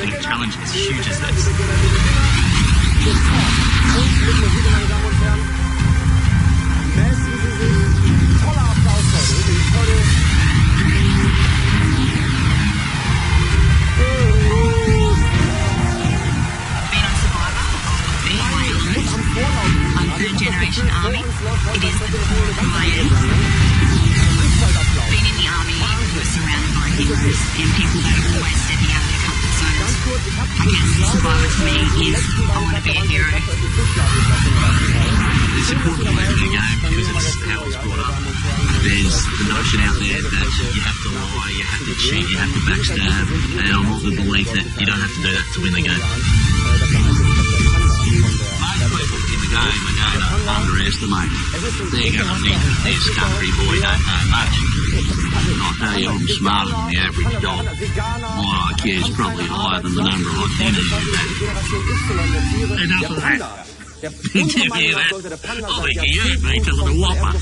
a challenge as huge as this. Generation army. It is the core of who I am. Being in the army, we're surrounded by heroes and people that are always stepping out of their comfort zones. I guess survivor to me is I want to be a hero. It's important to play the game because it's how I was brought up. There's the notion out there that you have to lie, you have to cheat, you have to backstab, and I'm of the belief that you don't have to do that to win the game. Game are going to underestimate their ability. This country boy don't know much. I tell you, I'm smarter than the average dog. My IQ is probably higher than the number of antennas you have. Enough of that. Did you hear that? I think he heard me till the whopper.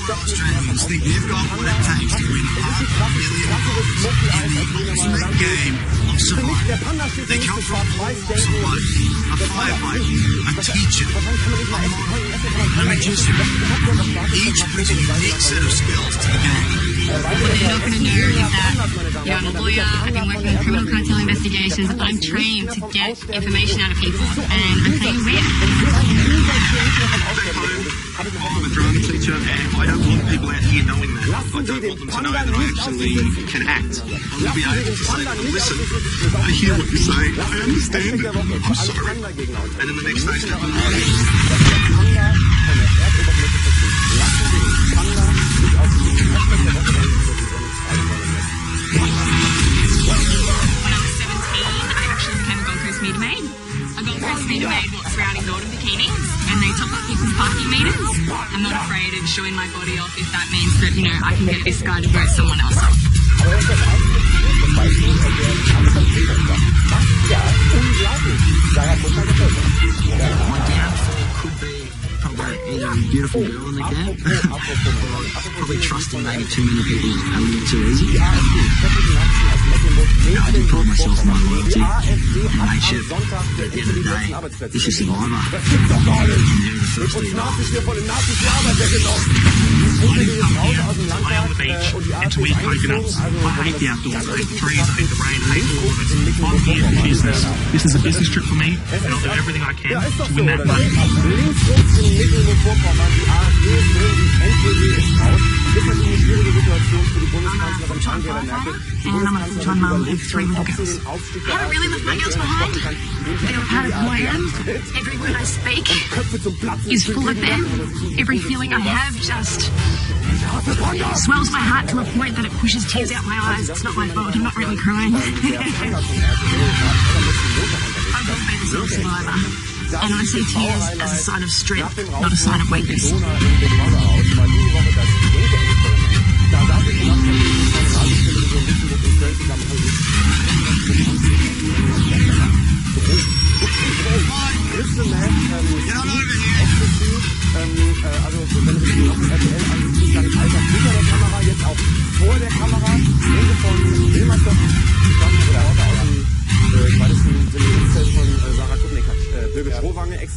Australians think they've got what it takes to win $500 million in the ultimate game of survival. They come from all walks of life: a firefighter, a teacher, a model, a magician. Each brings a unique set of skills to the game. What they're not going to know is that I'm a lawyer, I've been working in criminal cartel investigations, I'm trained to get information out of people, and I'm paying rent. I'm a drama teacher, and I don't want people out here knowing that. I don't want them to know that I actually can act. I want to be able to say to them, listen, I hear what you're saying, I understand it, I'm sorry. And then the next day, step on and they top up people's parking meters. I'm not afraid of showing my body off if that means that, you know, I can get this guy to vote someone else off. My downfall could be probably either a beautiful girl in the camp or probably trusting maybe too many people a little too easy. I do pride myself on my loyalty and mateship, but at the end of the day, it's a survivor. I'm here the first day off. I didn't come here to lay on the beach and to eat coconuts. I hate the outdoors, I hate the trees, I hate the rain, I hate all of it. I'm here for business. This is a business trip for me, and I'll do everything I can to win that money. And I'm a full-time mum of 3 little girls. I haven't really left my girls behind. They are part of who I am. Every word I speak is full of them. Every feeling I have just swells my heart to a point that it pushes tears out my eyes. It's not my fault. I'm not really crying. I've got to be the self-survivor. And I see tears as a sign of strength, not a sign of weakness.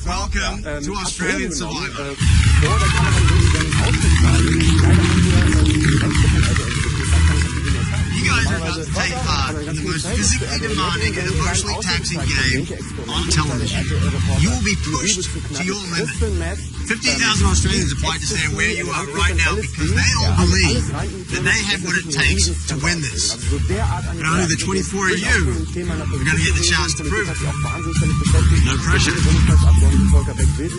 Welcome to Australian Survivor. You guys are about to take part in the most physically demanding and emotionally taxing game on television. You will be pushed to your limit. 15,000 Australians applied to stand where you are right now because they all believe that they have what it takes to win this. And only the 24 of you are going to get the chance to prove it. No pressure.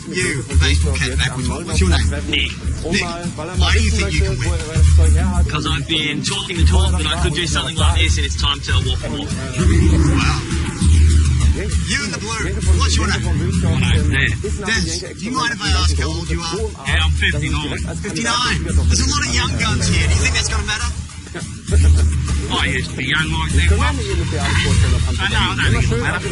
You, baseball cat backwards, what's your name? Nick. Nick, why do you think you can win? Because I've been talking the talk that I could do something like this, and it's time to walk the walk. Wow. You in the blue, what's your name? My name's Des. Des, do you mind if I ask how old you are? Yeah, I'm 59. 59. There's a lot of young guns here. Do you think that's going to matter? I used to be young like that once. I don't think it'll matter.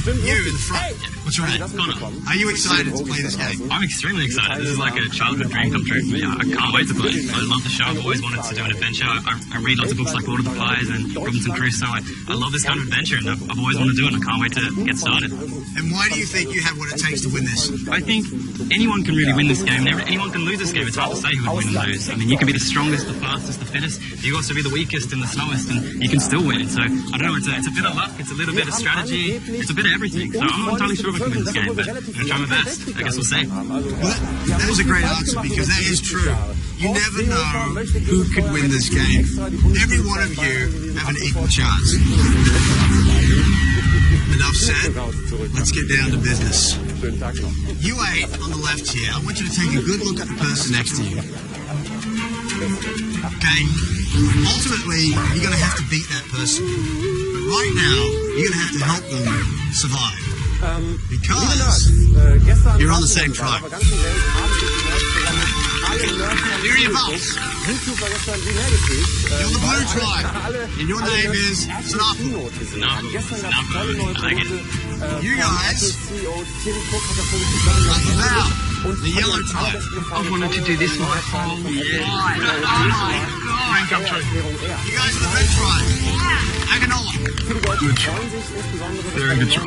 You in the front. What's your name? Connor. Are you excited to play this game? I'm extremely excited. This is like a childhood dream come true for me. I can't wait to play. I love the show. I've always wanted to do an adventure. I read lots of books like Lord of the Flies and Robinson Crusoe. I love this kind of adventure, and I've always wanted to do it, and I can't wait to get started. And why do you think you have what it takes to win this? I think anyone can really win this game, and anyone can lose this game. It's hard to say who would win and lose. I mean, you can be the strongest, the fastest, the fittest. You can also be the weakest and the slowest, and you can still win. So, I don't know, it's a bit of luck, it's a little bit of strategy, it's a bit of everything. So I'm not entirely sure if I can win this game, but I'm going to try my best. I guess we'll see. Well, that was a great answer, because that is true. You never know who could win this game. Every one of you have an equal chance. Enough said. Let's get down to business. You 8 on the left here, I want you to take a good look at the person next to you. Okay? Ultimately, you're going to have to beat that person. But right now, you're going to have to help them survive. Because you're on the same tribe. Here are your votes. You're the blue tribe, and your name is Sanafu. Sanafu. I like it. You guys are the yellow tribe. I wanted to do this my whole year. Oh my God. Come true. You guys are the red tribe. Aganola. Good try. Very good try.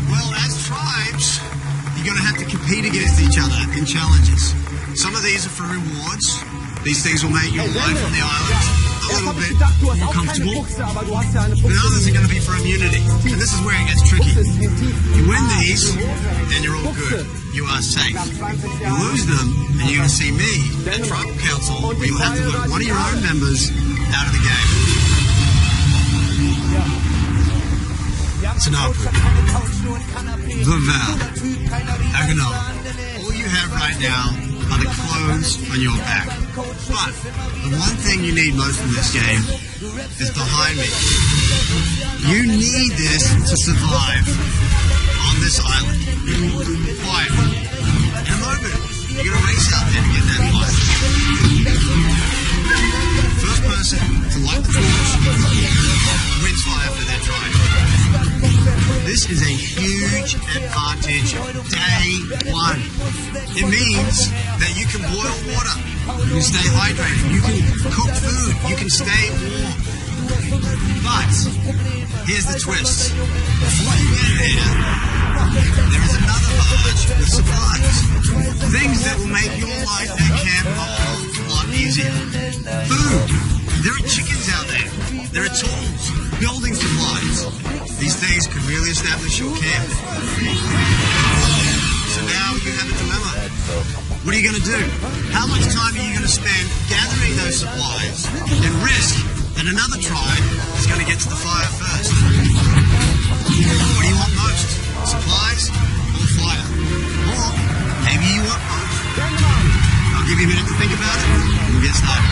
Well, as tribes, you're going to have to compete against each other in challenges. Some of these are for rewards. These things will make your life on the island a little bit more comfortable. But others are going to be for immunity. And this is where it gets tricky. You win these, and you're all good. You are safe. You lose them, and you're going to see me at Tribal Council, where you'll have to vote one of your own members out of the game. Sanafu, Vaval, Aganola. All you have right now are the clothes on your back. But the one thing you need most in this game is behind me. You need this to survive on this island. Quiet. In a moment, you're going to race out there to get that fire. First person to light the torch wins fire for their tribe. This is a huge advantage day one. It means that you can boil water, you can stay hydrated, you can cook food, you can stay warm. But here's the twist. Before you get there, there is another barge with supplies. Things that will make your life at camp a whole lot easier. Food. There are chickens out there. There are tools, building supplies. These things could really establish your camp. So now you have a dilemma. What are you going to do? How much time are you going to spend gathering those supplies and risk that another tribe is going to get to the fire first? What do you want most? Supplies or fire? Or maybe you want both. I'll give you a minute to think about it and we'll get started.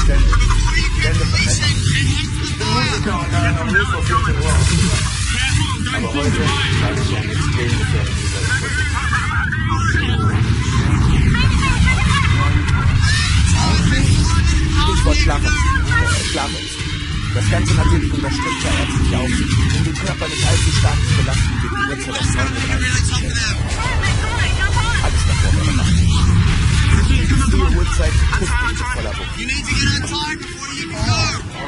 Before you can release it, Schlafentzug. Das Ganze natürlich unter strikter ärztlicher Aufsicht, um den Körper nicht allzu stark zu belasten, wird die Uhrzeit auf 9:30 Uhr. Alles davor wäre gemacht. Die Uhrzeit trifft nicht zu voller Wucht. You need to get on time before you can go.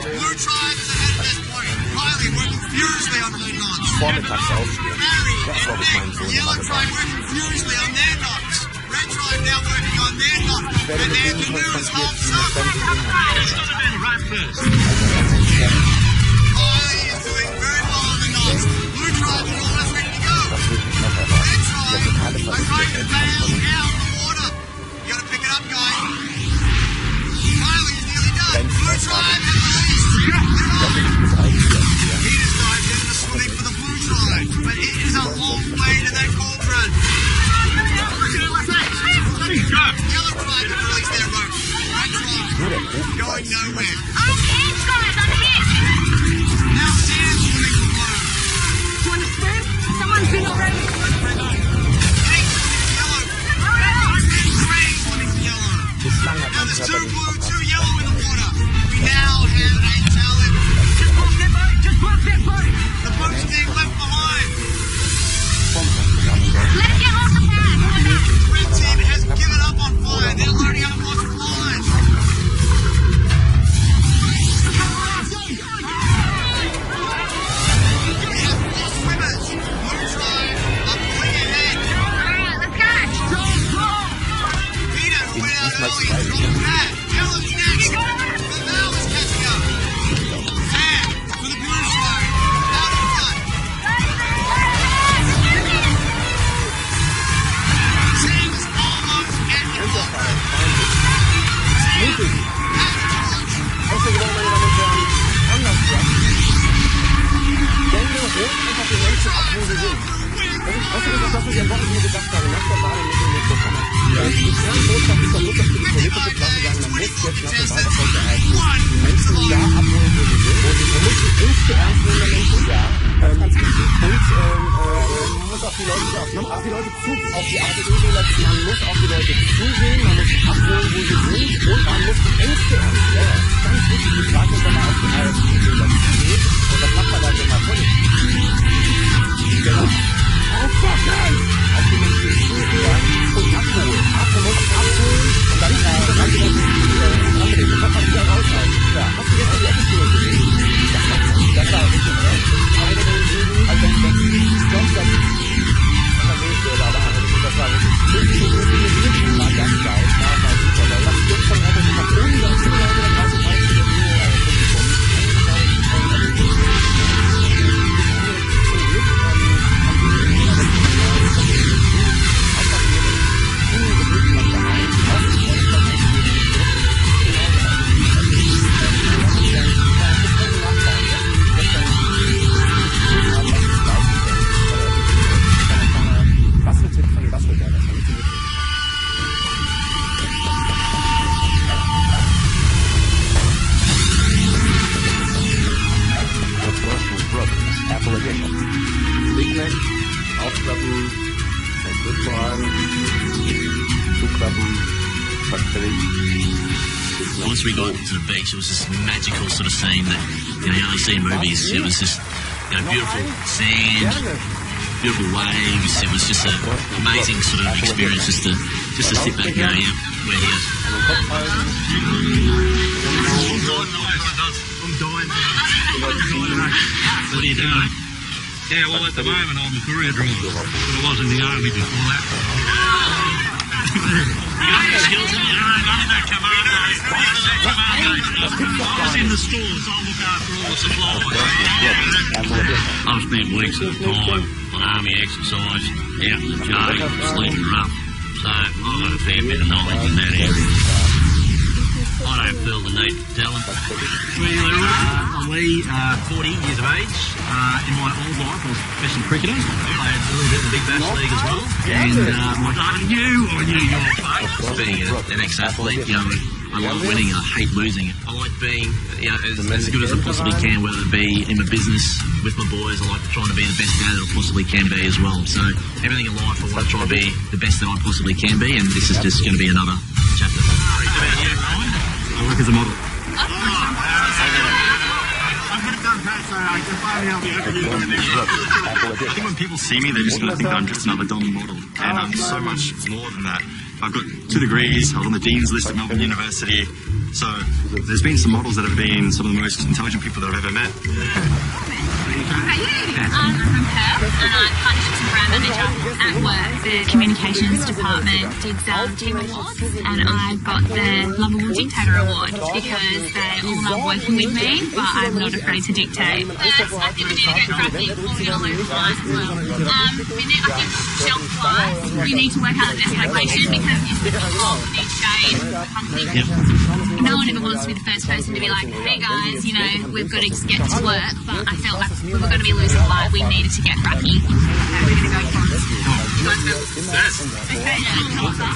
Blue Tribe is ahead at this point. Riley working furiously on the knocks. Vormittags aufstehen. Das habe ich meinen Sohn Yellow immer Tribe gesagt. working furiously on their knocks. Red Tribe now working on their knocks. Ich werde And mit their Ihnen canoe is konfrontiert, half die up. ständig Riley is doing very well on the knocks. Blue Tribe is almost ready to go. Das wird mich noch erwarten. Red Die totale Tribe are Verlust trying der to bail Eltern. out the water. You gotta pick it up, guys. Riley is nearly done. Blue Tribe has released. Peter's dive getting the swimming for the Blue Tribe, but it is a long way to that cauldron. Yellow Tribe has released their rope. Red Tribe going nowhere. I'm hit, guys, I'm hit. Now Sam's swimming for blue. Do you want to swim? Someone's been already. Pink swimming for yellow. And green swimming for yellow. Bislang hat Now mein there's Körper two nicht blue, verpasst. two yellow in the water. We now have a challenge. Just block that boat, just block that boat. The boat's being left behind. Let's get off the path. The red team has given up on fire. They're loading up more supplies. We have four swimmers. Blue Tribe are pulling ahead. Alright, let's go. Peter, who went out early, dropped back. Yellow's next. Val is catching up. Sam for the Blue Tribe. Out in front. Sam is almost at the top. Sam has the torch. Außerdem, meine Damen und Herren, andersrum. Denke, holt einfach die Menschen ab, wo sie sind. Außerdem ist das, was ich am Wochenende gedacht habe, nach der Wahl mit dem Mikrofonat. Die Kernbotschaft ist doch wirklich für die politische Klasse sagen, man muss jetzt nach dem Wahlerfolg erhalten, die Menschen da abholen, wo sie sind. Man muss die Ängste ernst nehmen der Menschen, ja, ganz wichtig. Und man muss auf die Leute zugehen, auf die AfD-Wähler, man muss auf die Leute zugehen, man muss abholen, wo sie sind, und man muss die Ängste ernst nehmen. Ja, das ist ganz wichtig. Die Frage ist, wenn man auf die AfD-Wähler zugeht, und das macht man dann immer völlig. Genau. Aufwachen! Auf die Menschen zugehen und abholen. Man muss abholen und dann anlegen. Dann kann man wieder raushalten. Ja, hast du jetzt die Episode gesehen? Das war richtig. Eine der Süden, also wenn sonst das erwähnt würde, aber das war richtig. Das war ganz geil. Das war super. Das wird von einer Station, das ist eine Straße, Once we got to the beach, it was this magical sort of scene that you only see in movies. It was just beautiful sand, beautiful waves. It was just an amazing sort of experience just to sit back and go, yeah, we're here. I'm dying. What are you doing? Yeah, well, at the moment I'm a career driver, but I was in the army before that. You got any skills in the army? I was in the stores. I look after all the supplies. I've spent weeks at a time on army exercise, out in the jail, sleeping rough. So I've got a fair bit of knowledge in that area. I don't feel the need to tell them. We are 40 years of age. In my old life, I was a professional cricketer. I played a little bit in the Big Bash League as well. And I knew your face. Being an ex-athlete, I like winning, I hate losing. I like being as good as I possibly can, whether it be in my business, with my boys. I like trying to be the best dad that I possibly can be as well. So everything in life, I want to try to be the best that I possibly can be, and this is just going to be another chapter. I work as a model. Oh, I think when people see me, they're just going to think that I'm just another dumb model. And I'm so much more than that. I've got 2 degrees, I was on the Dean's list at Melbourne University. So there's been some models that have been some of the most intelligent people that I've ever met. I'm from Perth and I'm partnerships and brand manager at work. The communications department did some team awards and I got the Lovable Dictator Award because they all love working with me, but I'm not afraid to dictate. I think we need to go traffic or we're going to lose flight as well. I think shelf wise, we need to work out the best location because it's a long, need shade, conflict. No one ever wants to be the first person to be like, hey guys, you know, we've got to get to work, but I felt like we were going to be losing light, we needed to get Rocky. So we're going to go for it.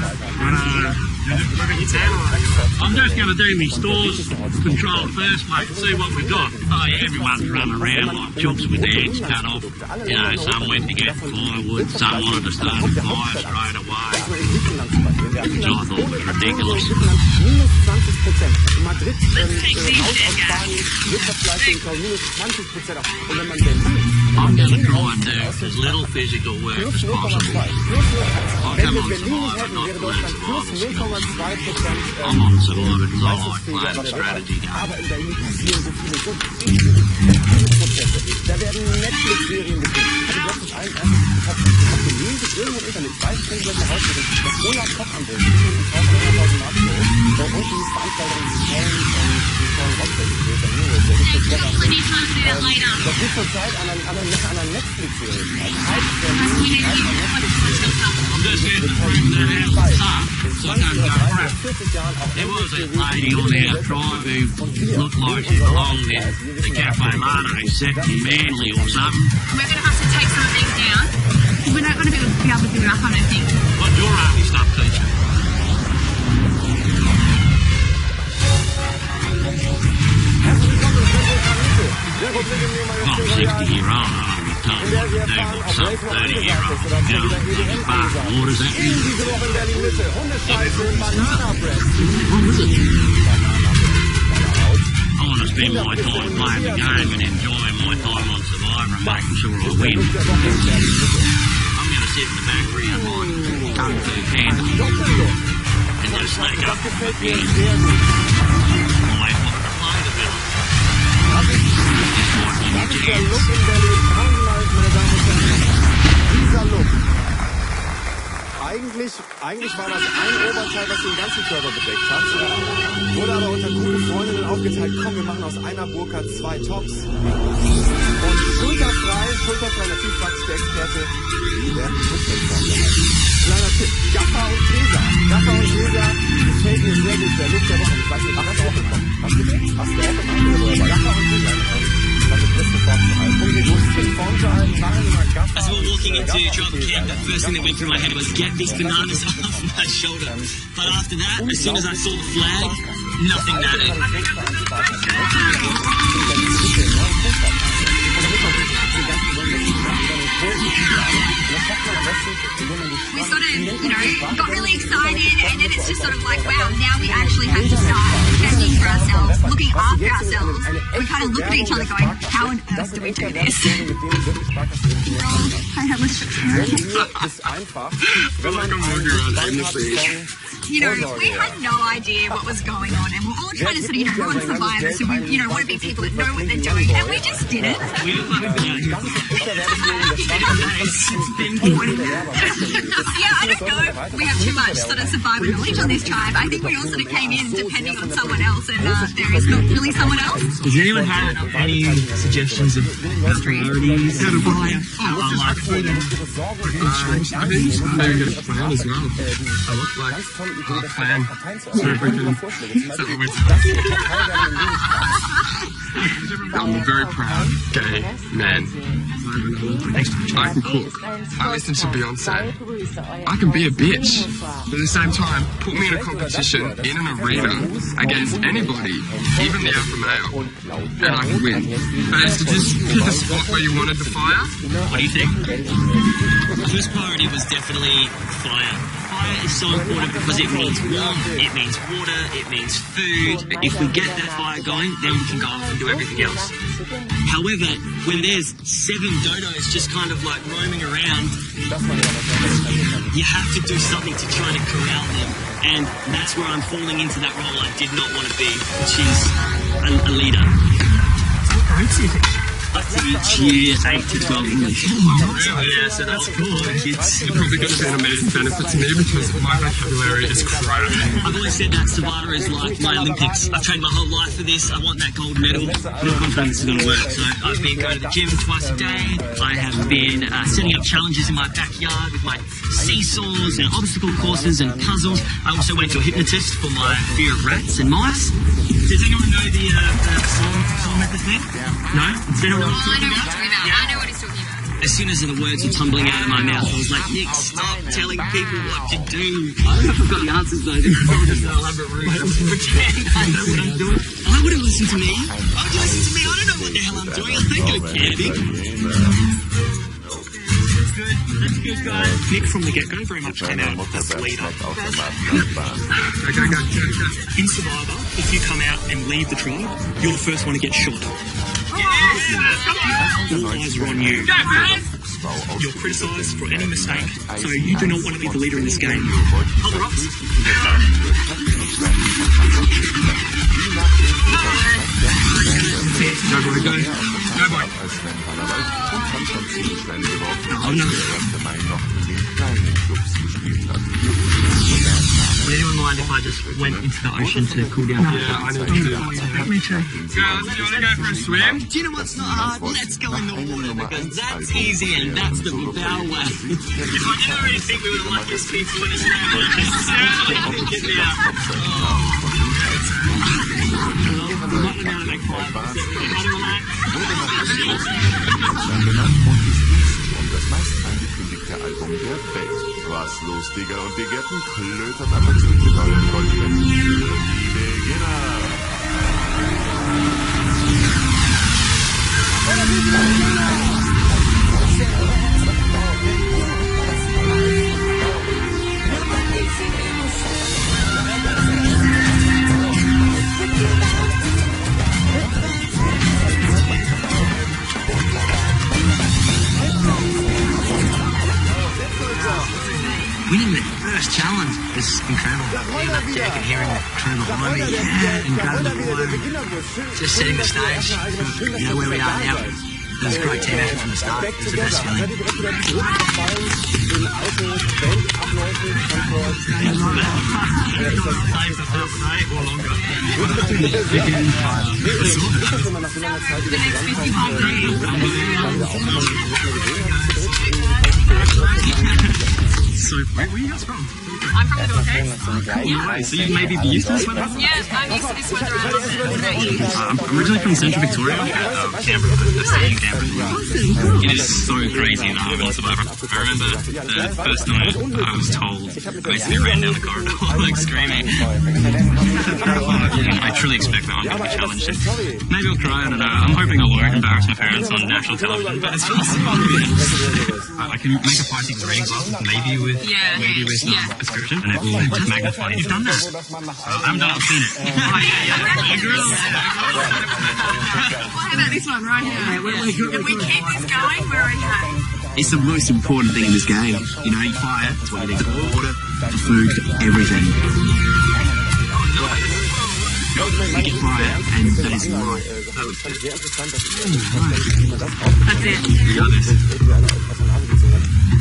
I'm just going to do my stores control first, mate, see what we got. Oh yeah, everyone's running around like chooks with their heads cut off. You know, some went to get firewood, some wanted to start a fire straight away. Which I thought was ridiculous. I'm going to try and do as little physical work as possible. I'll come on Survivor, not to learn Survivor skills. I'm on Survivor because I like playing the strategy game. Da werden Netflix-Serien gedreht. Ich habe letztens gelesen, irgendwo im Internet, ich weiß nicht, welche Hausmittel, das Olaf Koch-Anwalt, die sind in 1.500 Mark so. Und die Veranstalterin, die tollen Rockfestivals, das wird zurzeit an einer Netflix-Serie. There was a lady on our tribe who looked like she belonged in the Cafe Mane set in Manly or something. We're going to have to take some of these down. We're not going to be able to do it up, I don't think. What's your army stuff, teacher? I'm 60-year-old, I'm retired. What to do? Got some 30-year-old going to bath waters at me? What was it? I want to spend my time playing the game and enjoying my time on Survivor and making sure I win. I'm going to sit in the background like Kung Fu Panda and just sneak up and wait for them to play the villain. Just watching the chance. Dieser Look. Eigentlich war das ein Oberteil, was den ganzen Körper bedeckt hat. Wurde aber unter guten Freundinnen aufgeteilt, komm, wir machen aus einer Burka 2 Tops. Und schulterfrei, natürlich fragt sich der Experte, wie werden die Brustformen gehalten? Kleiner Tipp, Gaffer und Tesa gefällt mir sehr gut, der Look der Woche. Ich weiß nicht, hast du auch bekommen? Hast du auch bekommen? Gaffer und Tesa. As we were walking into Tribal Camp, the first thing that went through my head was get these bananas off my shoulder. But after that, as soon as I saw the flag, nothing mattered. We sort of, got really excited, and then it's just sort of like, wow, now we actually have to start fending for ourselves, looking after ourselves. We kind of look at each other going, how on earth do we do this? We had no idea what was going on, and we're all trying to sort of, run Survivor, so we, want to be people that know what they're doing, and we just did it. We look like we've been out here Yeah, I don't know. We have too much sort of survival knowledge on this tribe. I think we all sort of came in depending on someone else, and there is not really someone else. Does anyone have any suggestions of priorities? How to buy maybe get a plan as well. I look like a plan. So if we can I'm a very proud gay man. I can cook. I listen to Beyonce. I can be a bitch. But at the same time, put me in a competition in an arena against anybody, even the alpha male, and I can win. But as to just pick a spot where you wanted the fire, What do you think? The first priority was definitely fire. fire is so important because it means warmth, it means water, it means food. If we get that fire going, then we can go off and do everything else. However, when there's 7 dodos just kind of like roaming around, you have to do something to try to corral them. And that's where I'm falling into that role I did not want to be, which is a leader. I teach year 8 to 12 English. Yeah, so that's cool. Kids. You're probably going to be an amazing benefit to me because my vocabulary is crap. I've always said that Savata is like my Olympics. I've trained my whole life for this. I want that gold medal. I'm not confident this is going to work. So I've been going to the gym twice a day. I have been setting up challenges in my backyard with my seesaws and obstacle courses and puzzles. I also went to a hypnotist for my fear of rats and mice. Does anyone know the song method thing? No? Does anyone know what he's talking about? I know what he's talking about. As soon as the words were tumbling out of my mouth, I was like, Nick, stop telling people what to do. I don't know if I've got the answers though. This is probably just an elaborate route. Pretend I know what I'm doing. Why would you listen to me? Why would you listen to me? I don't know what the hell I'm doing. I don't go camping. That's good, guys. Nick from the get-go very much came out as a leader. Go. In Survivor, if you come out and leave the tribe, you're the first one to get shot. All eyes are on you. You're criticised for any mistake, so you do not want to be the leader in this game. Hold the rocks. Go, boy, go. Go, boy. Oh, no. Would anyone mind if I just went into the ocean to cool down? Yeah, I need to do that. Me too. Girls, do you want to go for a swim? Do you know what's not hard? Let's go in the water because that's easy and that's the bow way. If I didn't already think we were the luckiest people in Australia, I certainly think it now. Not now to make 5%. How to relax. Das meist angekündigte Album der Welt. Was los, Digger und Digetten? Klötert aber zu den neuen Goldbetten. Die Beginner! Winning the first challenge is incredible. Being that deck and hearing the crew behind me, and grabbing the flow, just setting the stage for, where we are now. It was a great team effort from the start. It was the best feeling. So, where are you guys from? I'm from the Northeast. Cool, so you maybe be used to this weather? Yeah, I'm used to this weather. I love it. What about you? I'm originally from Central Victoria, Canberra, the staying in Canberra. It is so crazy in the Harvard Survivor. I remember the first night I was told, I basically ran down the corridor like screaming. I truly expect that I'm going to be challenged. Maybe I'll cry, I don't know. I'm hoping I won't embarrass my parents on national television, but it's possible. I can make a fighting ring glove, maybe with description, and it will magnify. You've done that? I haven't done it, I've seen it. What about this one right here? If we keep this going, we're okay. It's the most important thing in this game. Fire, that's what you need. Water, food, everything. You get fire, and that is life. That's it. You got this.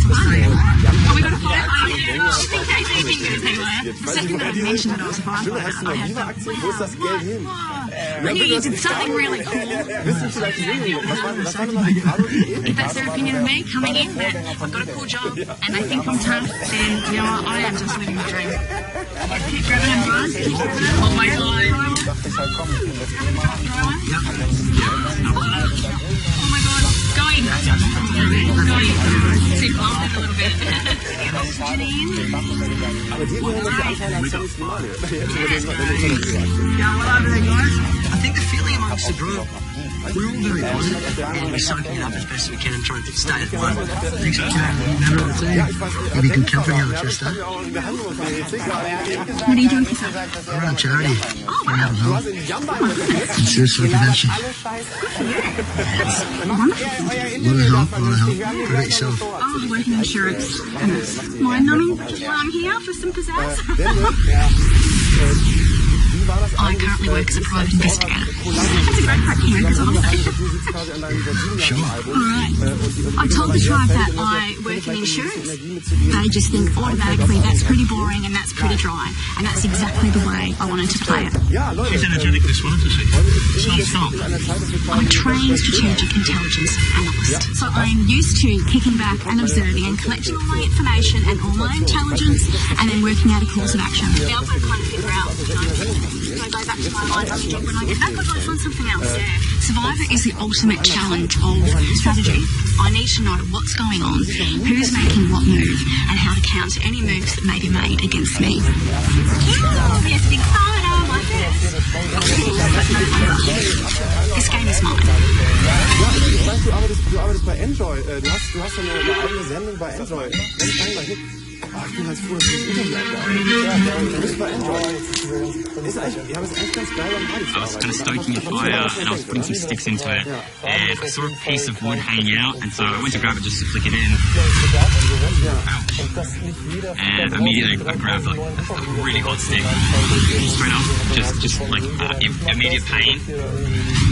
Oh, we got a firefighter. Just in case anything goes haywire. The second that I mentioned that I was a firefighter, I had I knew you did something really cool. If that's their opinion of me, coming in, that I've got a cool job, and they think I'm tough, then, I am just living the dream. Keep grabbing them, guys. Oh my God. Oh my God. Going. See, blow it a little bit. Get in. Aber die haben das ja anscheinend nicht mal. Yeah, what are they, guys? I think the feeling amongst the group, we're all very positive and we're soaking it up as best we can and trying to stay at the moment. Thanks for chatting. Member of the team. You'll be good company on Chester. What are you doing for fun? I run a charity. Oh, wow. And suicide prevention. Wonderful. A lot of help. What about yourself? Oh, I work in insurance. And it's mind-numbing. Well, I'm here for some pizzazz. I currently work as a private investigator. That's a great part to work as well. Sure. Alright. I told the tribe that I work in insurance. They just think automatically that's pretty boring and that's pretty dry. And that's exactly the way I wanted to play it. Who's energetic this one to see? Stop. I'm a trained strategic intelligence analyst. So I'm used to kicking back and observing and collecting all my information and all my intelligence and then working out a course of action. Now I've got to kind of figure out, do I go back to my line of job when I get back or do I find something else? Yeah. Survivor is the ultimate challenge of strategy. I need to know what's going on, who's making what move, and how to counter any moves that may be made against me. Yes, big photo, my best. This game is mine. Ich weiß, du arbeitest bei Enjoy. Du hast eine eigene Sendung bei Enjoy. Ich bin ganz froh, dass du das Interview abgabst. Du bist bei Enjoy. Ist eigentlich ganz geil am Radio zu I was kind of stoking a fire and I was putting some sticks into it and I saw a piece of wood hanging out and so I went to grab it just to flick it in. And immediately I grabbed like a really hot stick. Straight up, just like immediate pain.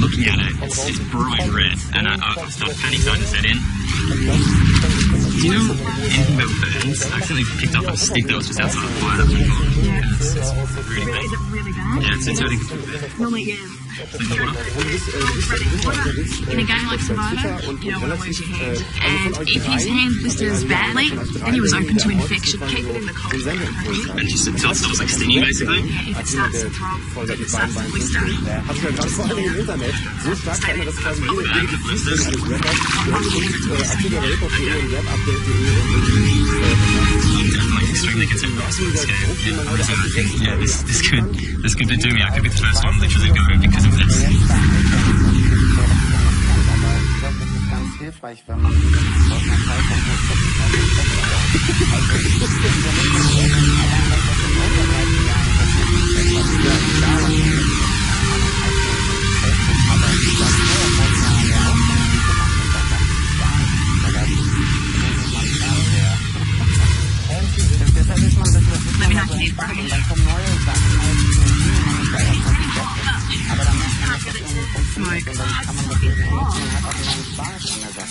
Looking at it, it's bright red and I started panic starting to set in. Do you know anything about burns? I accidentally picked up a stick that was just outside the fire. Yeah. It's really bad. Is it really bad? Yeah, it's hurting. Normally, yeah. In a game like Survivor, you don't want to lose your hand. And if his hand blisters badly, then he was open to infection. Keep it in the cold. And just until it starts like stinging, basically. Yeah, if it starts to throb, if it starts to blister, Vor allem im Internet so stark verändert, dass quasi jede Blisters. I'm like extremely concerned about this game. So I think, yeah, this could do me. I could be the first one literally go because of this. let me not get it right.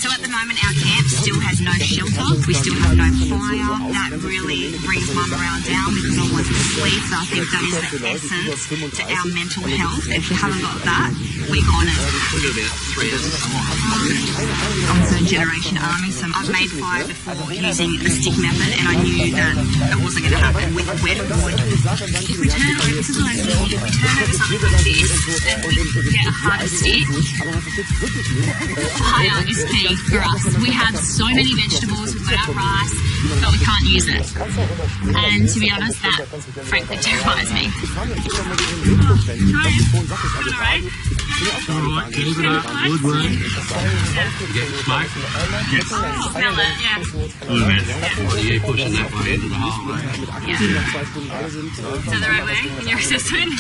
So at the moment our camp still has no shelter, we still have no fire. That really brings my morale down because I want to sleep. So I think that is the essence to our mental health. If we haven't got that, we're on it. I'm a third generation army, so I've made fire before using the stick method and I knew that it wasn't going to happen with wet wood. If we turn over, this is what I see, if we turn over something like this and we get a harder stick, fire is key for us. We have so many vegetables, we've got our rice, but we can't use it. And to be honest, that frankly terrifies me. Try it. Alright. Alright, keep it up. Good work. You get the smoke? Yes. Oh, smell it, yeah. Good man. What are you pushing that way into the hole, right? Yeah. Is that the right way in your assessment?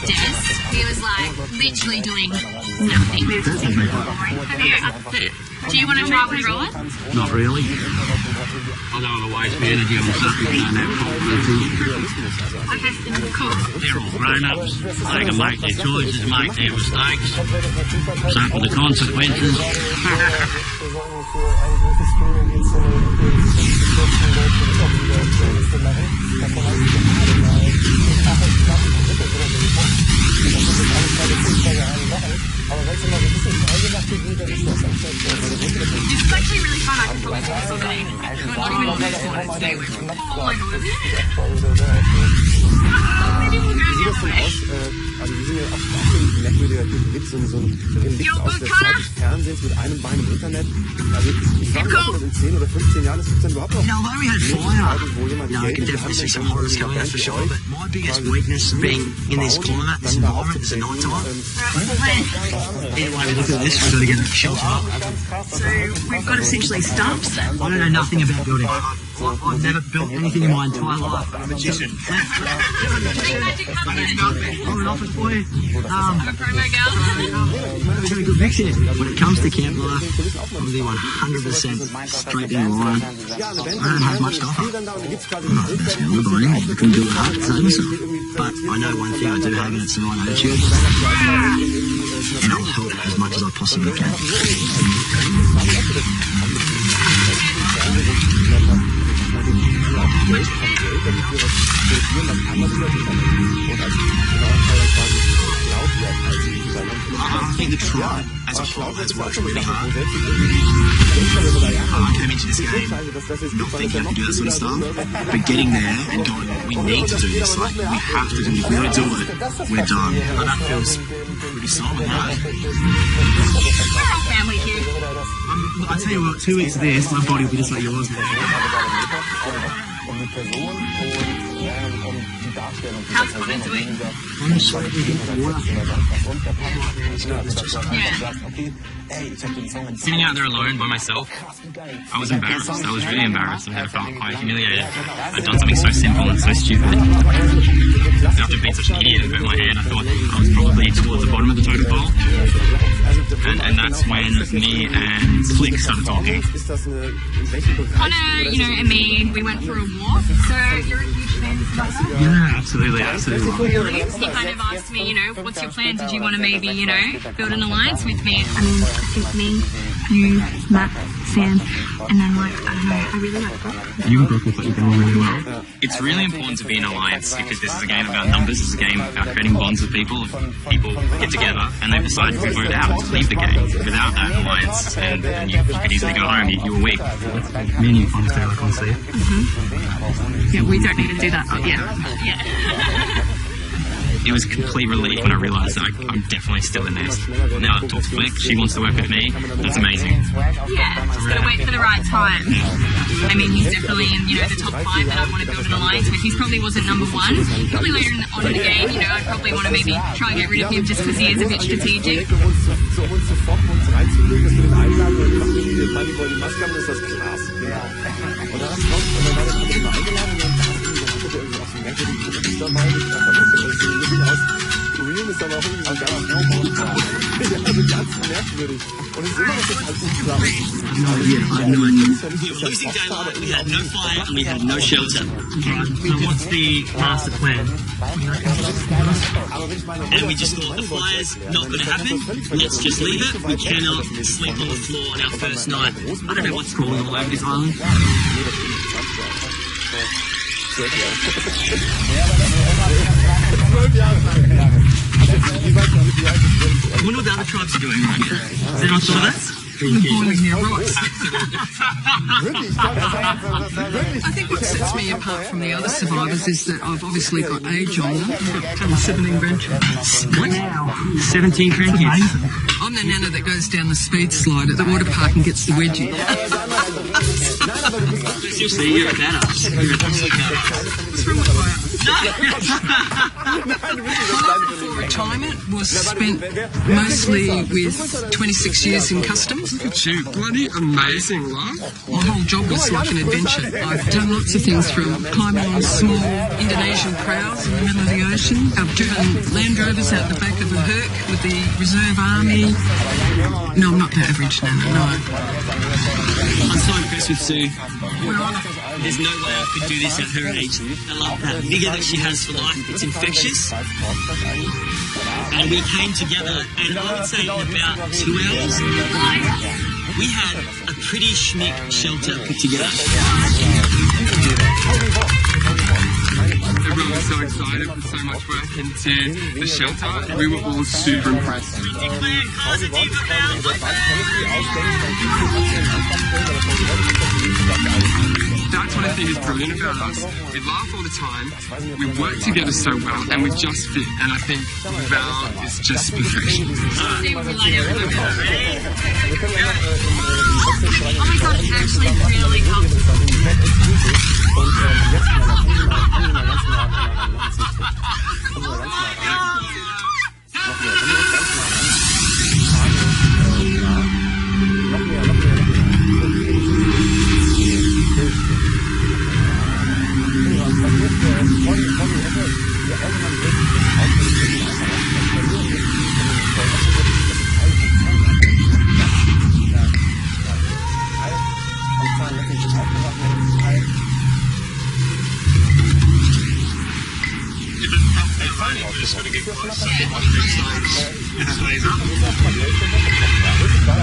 Dennis, he was like literally doing nothing. Have you? Do you want to try one, Rowan? Not really. I don't want to waste my energy on something I don't have confidence in. Okay, cool. They're all grown-ups. They can make their choices, make their mistakes, suffer the consequences. It's actually really fun. I can probably do this all day. Not even on this one today. Oh my god. Maybe we'll go the other way. Also die sind ja auch ein merkwürdiger Typ, so ein Relikt aus der Zeit des Fernsehens. sehen es mit einem Bein im Internet. Also ich frage mich, ob das in 10 oder 15 Jahren ist, dann überhaupt noch although we had fire, I can definitely see some horrors coming out for sure. But my biggest weakness being in this climate, this environment, is the night time. Anyway, we look at this, we've got to get a shelter up. So we've got essentially stumps. I don't know nothing about building. I've never built anything in my entire life. I'm a magician. I'm an office boy. Promo girl. We're going to go next year. When it comes to camp life, I'm the 100% straight in line. I don't have much to offer. It's really boring. You can do it hard, but I know one thing I do have, and it's the right attitude. And I'll help as much as I possibly can. I think the tribe as a whole has worked really hard. I came into this game not thinking I could do that sort of stuff, but getting there and going, we need to do this, like, we have to do it, if we don't do it, we're done. And that feels pretty solid, right? We're all family here. I tell you what, 2 weeks of this, my body will be just like yours now. How's Connor doing? I'm just trying to get water. Sitting out there alone by myself, I was embarrassed. I was really embarrassed. I felt quite humiliated. I'd done something so simple and so stupid. After being such an idiot and hurt my hand, I thought I was probably towards the bottom of the totem pole. And that's when me and Flick started talking. Connor, you know, and me, we went for a walk. So you're a huge fan of Connor? Yeah, absolutely. Really? He kind of asked me, you know, what's your plan? Did you want to maybe, you know, build an alliance with me? I mean, I think me, you, Matt, Sam, and then like, I don't know, I really like Brooke. You and Brooke will get on really well. It's really important to be in an alliance because this is a game about numbers. This is a game about creating bonds with people. People get together and they decide to vote out to leave the game. Without that alliance, and you could easily go home. You were weak. Me and you honestly like on see it. Yeah, we don't need to do that. Yeah. It was a complete relief when I realised that I'm definitely still in this. Now I've talked to Flick, she wants to work with me. That's amazing. Yeah, just gotta wait for the right time. I mean, he's definitely in, you know, the top 5 that I want to build an alliance with. He probably wasn't number 1. Probably later on in the game, you know, I'd probably want to maybe try and get rid of him just because he is a bit strategic. ist aber auch irgendwie so ganz ganz merkwürdig. Und es ist immer noch total unklar. We were losing daylight, we had no fire, and we had no shelter. So what's the master plan? And we just thought the fire's not going to happen, let's just leave it. We cannot sleep on the floor on our first night. I don't know what's crawling all over this island. I wonder what the other tribes are doing right now. Has anyone thought of that? I think what sets me apart from the other survivors is that I've obviously got age on them. I've got 17 grandchildren. What? 17 grandkids? I'm the nana that goes down the speed slide at the water park and gets the wedgie. Seriously, you're a badass. You're an absolute badass. What's wrong with my before retirement was spent mostly with 26 years in customs. Look at you, bloody amazing, love. My whole job was like an adventure. I've done lots of things from climbing on small Indonesian prows in the middle of the ocean. I've driven Land Rovers out the back of a Herc with the Reserve Army. No, I'm not the average nana, no. I'm so impressed with Sue. There's no way I could do this at her age. I love that vigour that she has for life. It's infectious. And we came together, and I would say in about 2 hours, we had a pretty schmick shelter put together. Everyone was so excited, put so much work into the shelter. We were all super impressed. That that's what I think is brilliant about us. We laugh all the time, we work together so well, and we just fit. And I think Val is just perfection. Oh my god, it's actually really comfortable.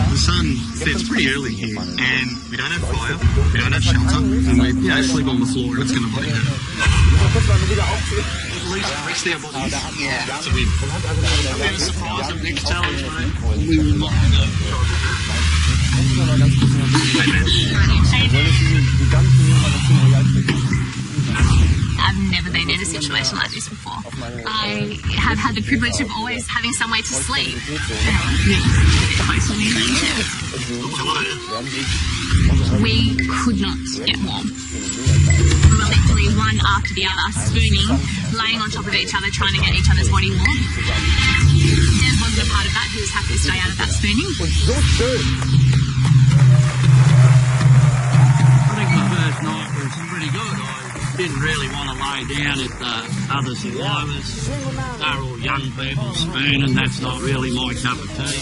The sun sets pretty early here, and we don't have fire, we don't have shelter, and we sleep on the floor, and it's going to bloody hurt. At least rest our bodies. Yeah. That's a win. I'm going to surprise them next challenge, mate. We will not go. I've never been in a situation like this before. I have had the privilege of always having somewhere to sleep. We could not get warm. We were literally one after the other, spooning, laying on top of each other, trying to get each other's body warm. Des wasn't a part of that. He was happy to stay out of that spooning. I think the first night was pretty good. I didn't really want to lay down if the other survivors, they're all young people spooning. That's not really my cup of tea.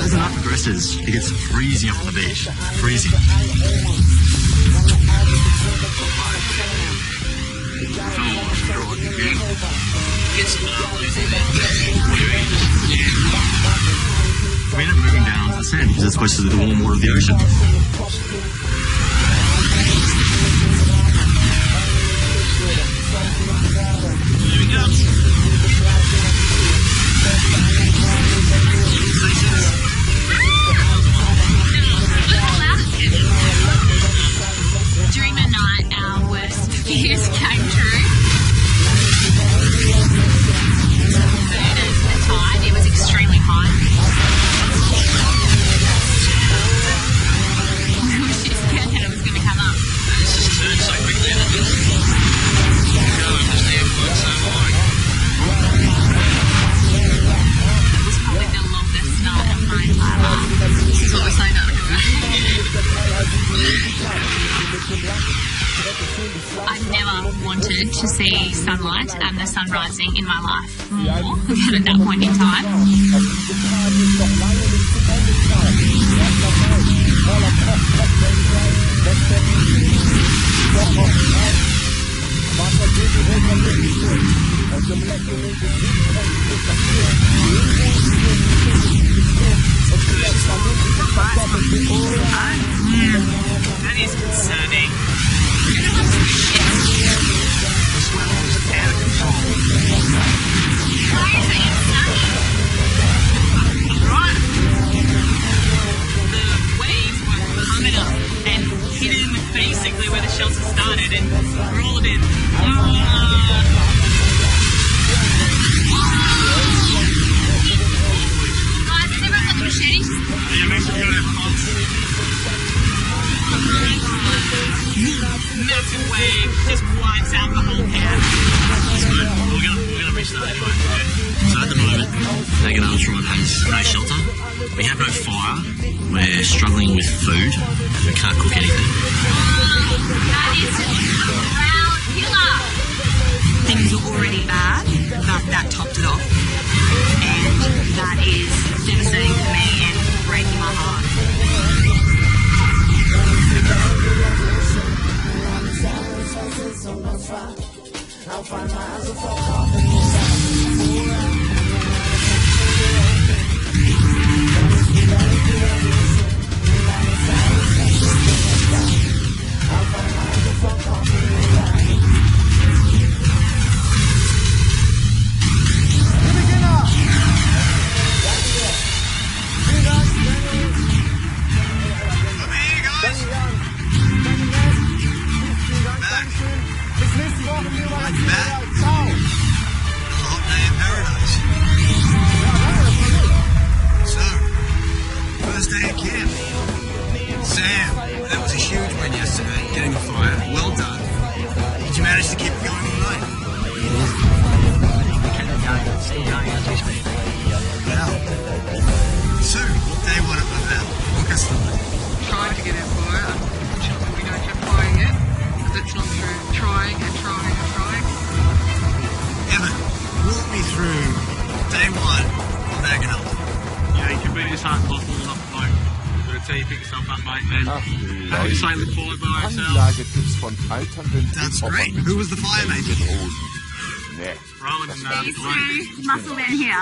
As the night progresses, it gets freezing up on the beach. Freezing. We end up moving down to the sand because it's close to the warm water of the ocean. Moving up. During the night, our worst fears came true. The tide, it was extremely high. We were just scared that it was going to come up. It's just turned so quickly, isn't it? It was probably the longest night of my entire life. This is what we're saying about I never wanted to see sunlight and the sun rising in my life more than at that point in time. That is concerning. Basically where the shelter started, and we're all a bit. Guys, never got the machetes. Yeah, make sure you don't have pots. Massive wave just wipes out the whole camp. We're gonna reach that anyway. So at the moment, Megan Armstrong has no shelter. We have no fire. We're struggling with food. We can't cook anything. That is a proud killer. Things were already bad, but that topped it off. And that is devastating for me and breaking my heart. still going as we speak. Wow. So, day one at Lavelle. Walk us through it. Trying to get our fire. Unfortunately, we don't have fire yet. But that's not true. Trying and trying and trying. Evan, walk me through day one of Magazin Royale. Yeah, you can beat this hard possible off the boat. But until you pick yourself up, mate, then have to say look forward by ourselves. Anlagetipps von alternden That's great. Who was the fire mate? Rowan and These two muscle men here.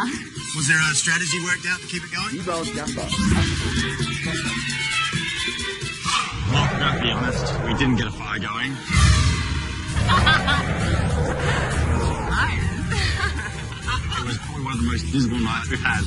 Was there a strategy worked out to keep it going? Well, to be honest, we didn't get a fire going. It was probably one of the most visible nights we've had.